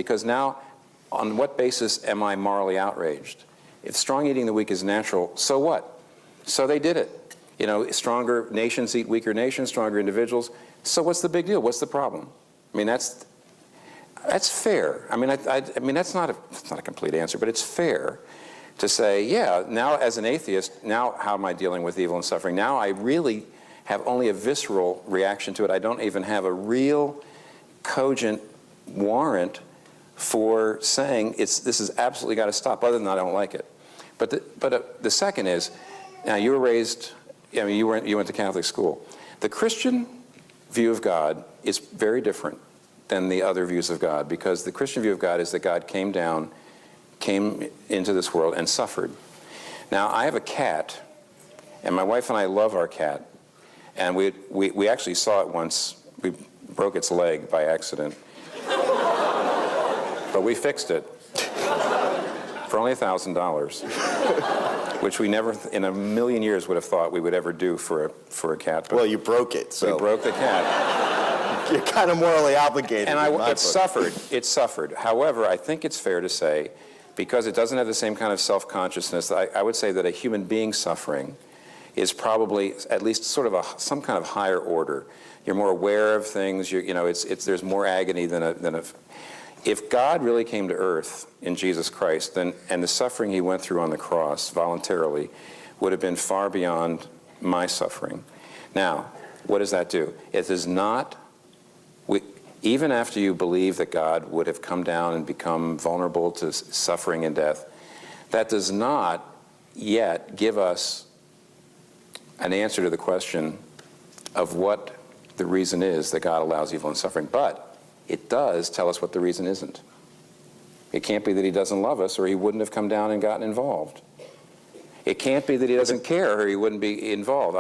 Because now, on what basis am I morally outraged? If strong eating the weak is natural, so what? So they did it. You know, stronger nations eat weaker nations, stronger individuals. So what's the big deal? What's the problem? I mean, that's fair. I mean, I mean that's not a complete answer, but it's fair to say, yeah, now as an atheist, now how am I dealing with evil and suffering? Now I really have only a visceral reaction to it. I don't even have a real cogent warrant for saying this is absolutely got to stop. Other than that, I don't like it. But the second is, now you were raised, I mean, you went to Catholic school. The Christian view of God is very different than the other views of God, because the Christian view of God is that God came into this world and suffered. Now, I have a cat, and my wife and I love our cat, and we actually saw it once. We broke its leg by accident, but we fixed it for only $1,000, which we never in a million years would have thought we would ever do for a cat. But well, you broke it, so we broke the cat. You're kind of morally obligated. And it suffered. However, I think it's fair to say, because it doesn't have the same kind of self-consciousness, I would say that a human being suffering is probably at least sort of some kind of higher order. You're more aware of things. You know, there's more agony than a. If God really came to earth in Jesus Christ, and the suffering he went through on the cross voluntarily would have been far beyond my suffering. Now, what does that do? It does not. Even after you believe that God would have come down and become vulnerable to suffering and death, that does not yet give us an answer to the question of what the reason is that God allows evil and suffering. But it does tell us what the reason isn't. It can't be that he doesn't love us, or he wouldn't have come down and gotten involved. It can't be that he doesn't care, or he wouldn't be involved.